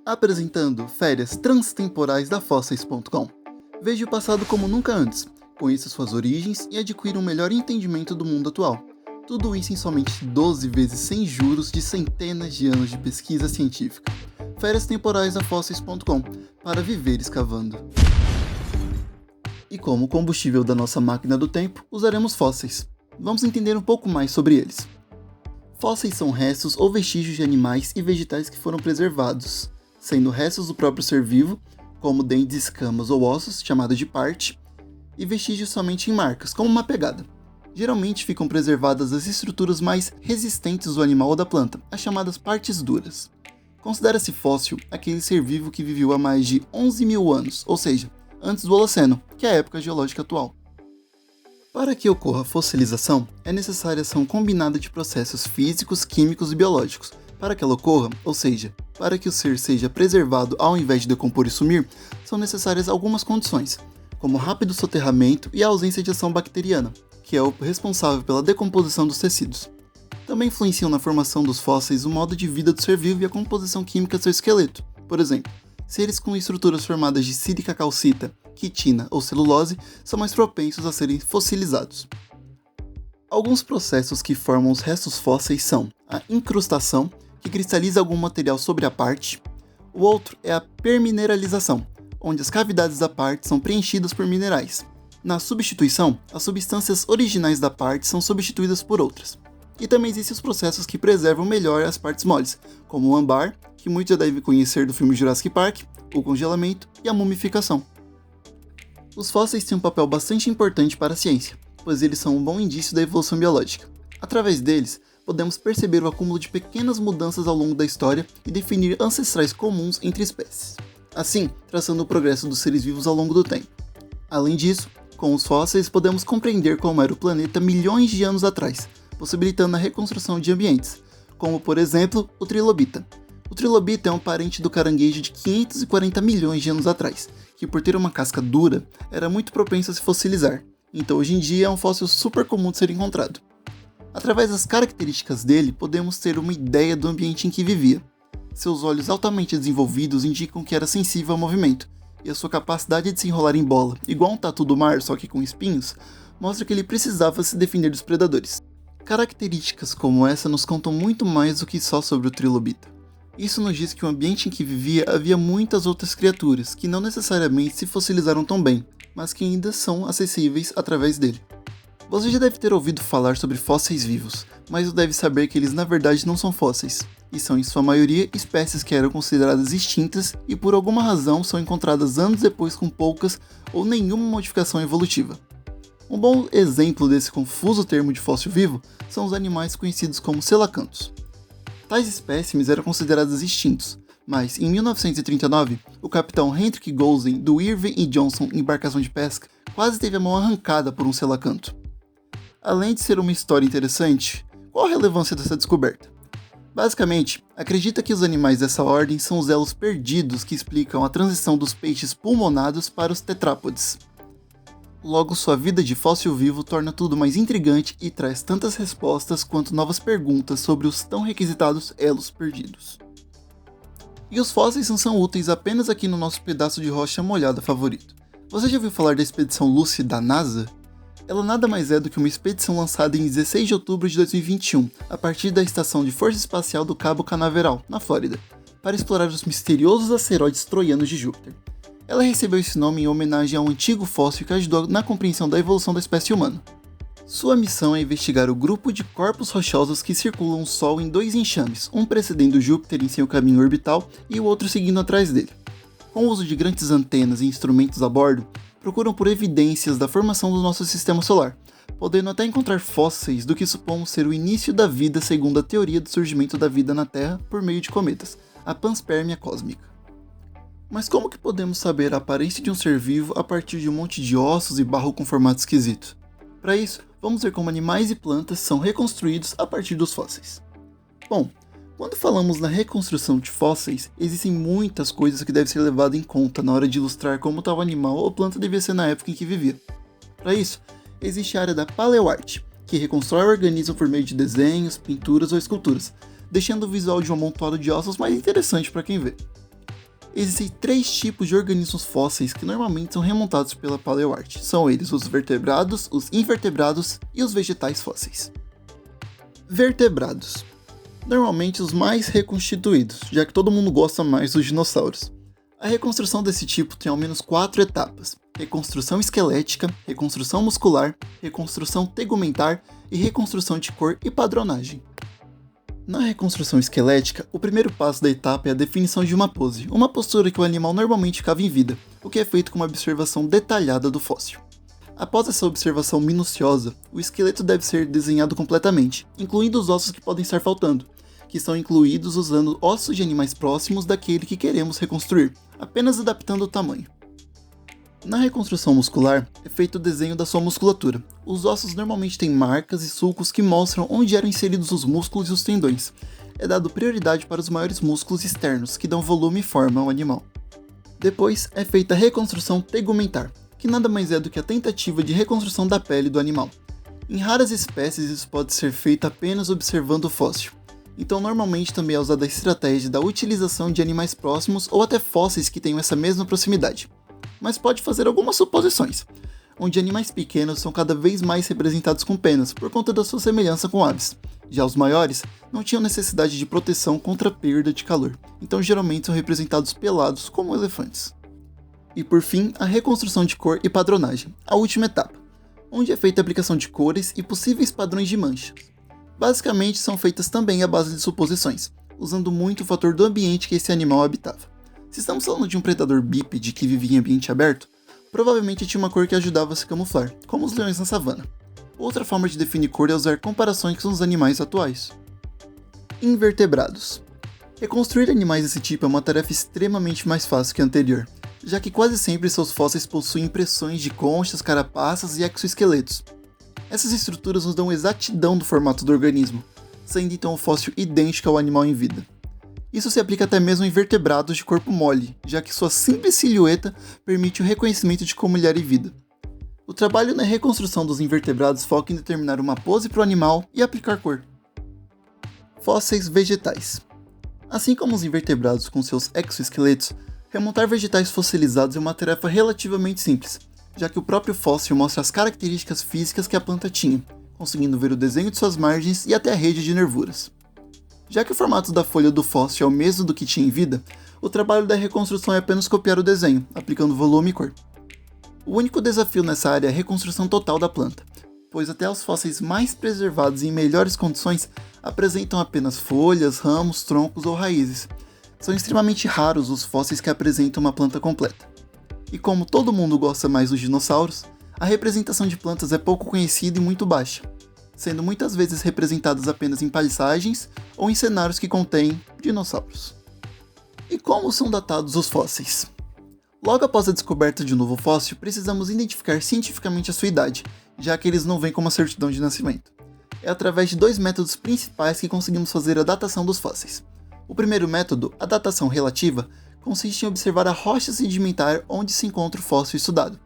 Apresentando Férias Transtemporais da Fósseis.com. Veja o passado como nunca antes, conheça suas origens e adquira um melhor entendimento do mundo atual. Tudo isso em somente 12 vezes sem juros de centenas de anos de pesquisa científica. Férias Temporais da Fósseis.com, para viver escavando. E como combustível da nossa máquina do tempo, usaremos fósseis. Vamos entender um pouco mais sobre eles. Fósseis são restos ou vestígios de animais e vegetais que foram preservados, sendo restos do próprio ser vivo, como dentes, escamas ou ossos, chamado de parte, e vestígios somente em marcas, como uma pegada. Geralmente ficam preservadas as estruturas mais resistentes do animal ou da planta, as chamadas partes duras. Considera-se fóssil aquele ser vivo que viveu há mais de 11 mil anos, ou seja, antes do Holoceno, que é a época geológica atual. Para que ocorra a fossilização, é necessária a ação combinada de processos físicos, químicos e biológicos. Para que ela ocorra, ou seja, para que o ser seja preservado ao invés de decompor e sumir, são necessárias algumas condições, como rápido soterramento e a ausência de ação bacteriana, que é o responsável pela decomposição dos tecidos. Também influenciam na formação dos fósseis o modo de vida do ser vivo e a composição química do seu esqueleto. Por exemplo, seres com estruturas formadas de sílica calcita, quitina ou celulose são mais propensos a serem fossilizados. Alguns processos que formam os restos fósseis são a incrustação, que cristaliza algum material sobre a parte. O outro é a permineralização, onde as cavidades da parte são preenchidas por minerais. Na substituição, as substâncias originais da parte são substituídas por outras. E também existem os processos que preservam melhor as partes moles, como o âmbar, que muitos já devem conhecer do filme Jurassic Park, o congelamento e a mumificação. Os fósseis têm um papel bastante importante para a ciência, pois eles são um bom indício da evolução biológica. Através deles, podemos perceber o acúmulo de pequenas mudanças ao longo da história e definir ancestrais comuns entre espécies, assim traçando o progresso dos seres vivos ao longo do tempo. Além disso, com os fósseis podemos compreender como era o planeta milhões de anos atrás, possibilitando a reconstrução de ambientes, como por exemplo o trilobita. O trilobita é um parente do caranguejo de 540 milhões de anos atrás, que por ter uma casca dura, era muito propenso a se fossilizar, então hoje em dia é um fóssil super comum de ser encontrado. Através das características dele, podemos ter uma ideia do ambiente em que vivia. Seus olhos altamente desenvolvidos indicam que era sensível ao movimento, e a sua capacidade de se enrolar em bola, igual um tatu do mar, só que com espinhos, mostra que ele precisava se defender dos predadores. Características como essa nos contam muito mais do que só sobre o trilobita. Isso nos diz que o ambiente em que vivia havia muitas outras criaturas, que não necessariamente se fossilizaram tão bem, mas que ainda são acessíveis através dele. Você já deve ter ouvido falar sobre fósseis vivos, mas deve saber que eles na verdade não são fósseis, e são em sua maioria espécies que eram consideradas extintas e por alguma razão são encontradas anos depois com poucas ou nenhuma modificação evolutiva. Um bom exemplo desse confuso termo de fóssil vivo são os animais conhecidos como selacantos. Tais espécimes eram considerados extintos, mas em 1939, o capitão Hendrik Golsen do Irving e Johnson embarcação de pesca quase teve a mão arrancada por um selacanto. Além de ser uma história interessante, qual a relevância dessa descoberta? Basicamente, acredita que os animais dessa ordem são os elos perdidos que explicam a transição dos peixes pulmonados para os tetrápodes. Logo, sua vida de fóssil vivo torna tudo mais intrigante e traz tantas respostas quanto novas perguntas sobre os tão requisitados elos perdidos. E os fósseis não são úteis apenas aqui no nosso pedaço de rocha molhada favorito. Você já ouviu falar da expedição Lucy da NASA? Ela nada mais é do que uma expedição lançada em 16 de outubro de 2021, a partir da Estação de Força Espacial do Cabo Canaveral, na Flórida, para explorar os misteriosos asteroides troianos de Júpiter. Ela recebeu esse nome em homenagem a um antigo fóssil que ajudou na compreensão da evolução da espécie humana. Sua missão é investigar o grupo de corpos rochosos que circulam o Sol em dois enxames, um precedendo Júpiter em seu caminho orbital e o outro seguindo atrás dele. Com o uso de grandes antenas e instrumentos a bordo, procuram por evidências da formação do nosso sistema solar, podendo até encontrar fósseis do que supomos ser o início da vida segundo a teoria do surgimento da vida na Terra por meio de cometas, a panspermia cósmica. Mas como que podemos saber a aparência de um ser vivo a partir de um monte de ossos e barro com formato esquisito? Para isso, vamos ver como animais e plantas são reconstruídos a partir dos fósseis. Bom, quando falamos na reconstrução de fósseis, existem muitas coisas que devem ser levadas em conta na hora de ilustrar como tal animal ou planta devia ser na época em que vivia. Para isso, existe a área da paleoarte, que reconstrói o organismo por meio de desenhos, pinturas ou esculturas, deixando o visual de um amontoado de ossos mais interessante para quem vê. Existem 3 tipos de organismos fósseis que normalmente são remontados pela paleoarte. São eles os vertebrados, os invertebrados e os vegetais fósseis. Vertebrados. Normalmente os mais reconstituídos, já que todo mundo gosta mais dos dinossauros. A reconstrução desse tipo tem ao menos 4 etapas: reconstrução esquelética, reconstrução muscular, reconstrução tegumentar e reconstrução de cor e padronagem. Na reconstrução esquelética, o primeiro passo da etapa é a definição de uma pose, uma postura que o animal normalmente ficava em vida, o que é feito com uma observação detalhada do fóssil. Após essa observação minuciosa, o esqueleto deve ser desenhado completamente, incluindo os ossos que podem estar faltando, que são incluídos usando ossos de animais próximos daquele que queremos reconstruir, apenas adaptando o tamanho. Na reconstrução muscular, é feito o desenho da sua musculatura. Os ossos normalmente têm marcas e sulcos que mostram onde eram inseridos os músculos e os tendões. É dado prioridade para os maiores músculos externos, que dão volume e forma ao animal. Depois, é feita a reconstrução tegumentar, que nada mais é do que a tentativa de reconstrução da pele do animal. Em raras espécies isso pode ser feito apenas observando o fóssil. Então normalmente também é usada a estratégia da utilização de animais próximos ou até fósseis que tenham essa mesma proximidade. Mas pode fazer algumas suposições, onde animais pequenos são cada vez mais representados com penas por conta da sua semelhança com aves. Já os maiores não tinham necessidade de proteção contra a perda de calor, então geralmente são representados pelados como elefantes. E por fim, a reconstrução de cor e padronagem, a última etapa, onde é feita a aplicação de cores e possíveis padrões de manchas. Basicamente são feitas também à base de suposições, usando muito o fator do ambiente que esse animal habitava. Se estamos falando de um predador bípede que vivia em ambiente aberto, provavelmente tinha uma cor que ajudava a se camuflar, como os leões na savana. Outra forma de definir cor é usar comparações com os animais atuais. Invertebrados. Reconstruir animais desse tipo é uma tarefa extremamente mais fácil que a anterior, já que quase sempre seus fósseis possuem impressões de conchas, carapaças e exoesqueletos. Essas estruturas nos dão exatidão do formato do organismo, sendo então o fóssil idêntico ao animal em vida. Isso se aplica até mesmo em vertebrados de corpo mole, já que sua simples silhueta permite o reconhecimento de como ele era em vida. O trabalho na reconstrução dos invertebrados foca em determinar uma pose para o animal e aplicar cor. Fósseis vegetais. Assim como os invertebrados com seus exoesqueletos, remontar vegetais fossilizados é uma tarefa relativamente simples, já que o próprio fóssil mostra as características físicas que a planta tinha, conseguindo ver o desenho de suas margens e até a rede de nervuras. Já que o formato da folha do fóssil é o mesmo do que tinha em vida, o trabalho da reconstrução é apenas copiar o desenho, aplicando volume e cor. O único desafio nessa área é a reconstrução total da planta, pois até os fósseis mais preservados e em melhores condições apresentam apenas folhas, ramos, troncos ou raízes. São extremamente raros os fósseis que apresentam uma planta completa. E como todo mundo gosta mais dos dinossauros, a representação de plantas é pouco conhecida e muito baixa, sendo muitas vezes representadas apenas em paisagens ou em cenários que contêm dinossauros. E como são datados os fósseis? Logo após a descoberta de um novo fóssil, precisamos identificar cientificamente a sua idade, já que eles não vêm com uma certidão de nascimento. É através de 2 métodos principais que conseguimos fazer a datação dos fósseis. O primeiro método, a datação relativa, consiste em observar a rocha sedimentar onde se encontra o fóssil estudado.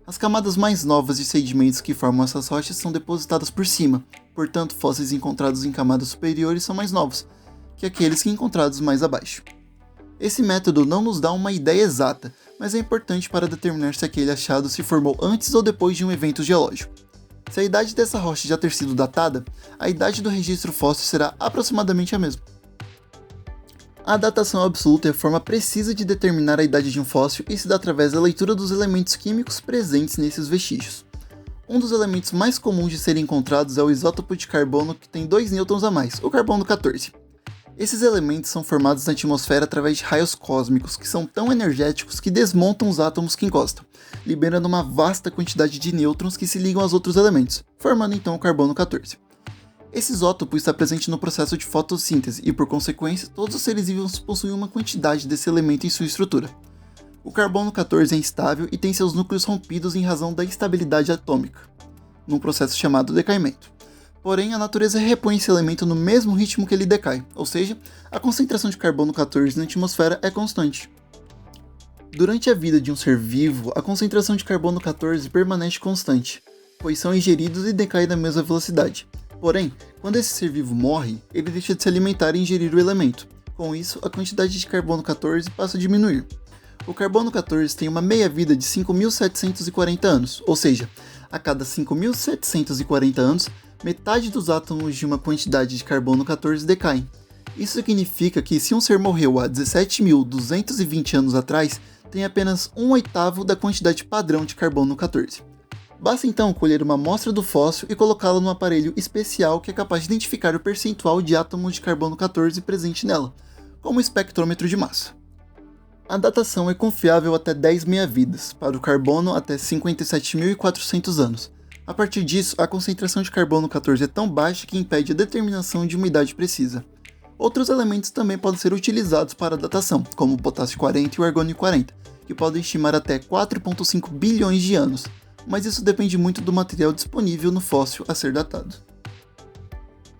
As camadas mais novas de sedimentos que formam essas rochas são depositadas por cima, portanto fósseis encontrados em camadas superiores são mais novos que aqueles que encontrados mais abaixo. Esse método não nos dá uma ideia exata, mas é importante para determinar se aquele achado se formou antes ou depois de um evento geológico. Se a idade dessa rocha já ter sido datada, a idade do registro fóssil será aproximadamente a mesma. A datação absoluta é a forma precisa de determinar a idade de um fóssil e se dá através da leitura dos elementos químicos presentes nesses vestígios. Um dos elementos mais comuns de serem encontrados é o isótopo de carbono que tem 2 nêutrons a mais, o carbono 14. Esses elementos são formados na atmosfera através de raios cósmicos que são tão energéticos que desmontam os átomos que encostam, liberando uma vasta quantidade de nêutrons que se ligam aos outros elementos, formando então o carbono 14. Esse isótopo está presente no processo de fotossíntese e, por consequência, todos os seres vivos possuem uma quantidade desse elemento em sua estrutura. O carbono 14 é instável e tem seus núcleos rompidos em razão da instabilidade atômica, num processo chamado decaimento. Porém, a natureza repõe esse elemento no mesmo ritmo que ele decai, ou seja, a concentração de carbono 14 na atmosfera é constante. Durante a vida de um ser vivo, a concentração de carbono 14 permanece constante, pois são ingeridos e decaem na mesma velocidade. Porém, quando esse ser vivo morre, ele deixa de se alimentar e ingerir o elemento, Com isso, a quantidade de carbono 14 passa a diminuir. O carbono 14 tem uma meia-vida de 5.740 anos, ou seja, a cada 5.740 anos, metade dos átomos de uma quantidade de carbono 14 decaem. Isso significa que se um ser morreu há 17.220 anos atrás, tem apenas 1/8 da quantidade padrão de carbono 14. Basta então colher uma amostra do fóssil e colocá-la num aparelho especial que é capaz de identificar o percentual de átomos de carbono 14 presente nela, como o espectrômetro de massa. A datação é confiável até 10 meia-vidas, para o carbono até 57.400 anos. A partir disso, a concentração de carbono 14 é tão baixa que impede a determinação de uma idade precisa. Outros elementos também podem ser utilizados para a datação, como o potássio 40 e o argônio 40, que podem estimar até 4,5 bilhões de anos, mas isso depende muito do material disponível no fóssil a ser datado.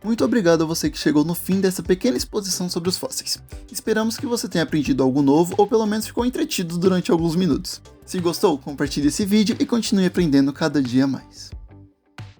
Muito obrigado a você que chegou no fim dessa pequena exposição sobre os fósseis. Esperamos que você tenha aprendido algo novo ou pelo menos ficou entretido durante alguns minutos. Se gostou, compartilhe esse vídeo e continue aprendendo cada dia mais.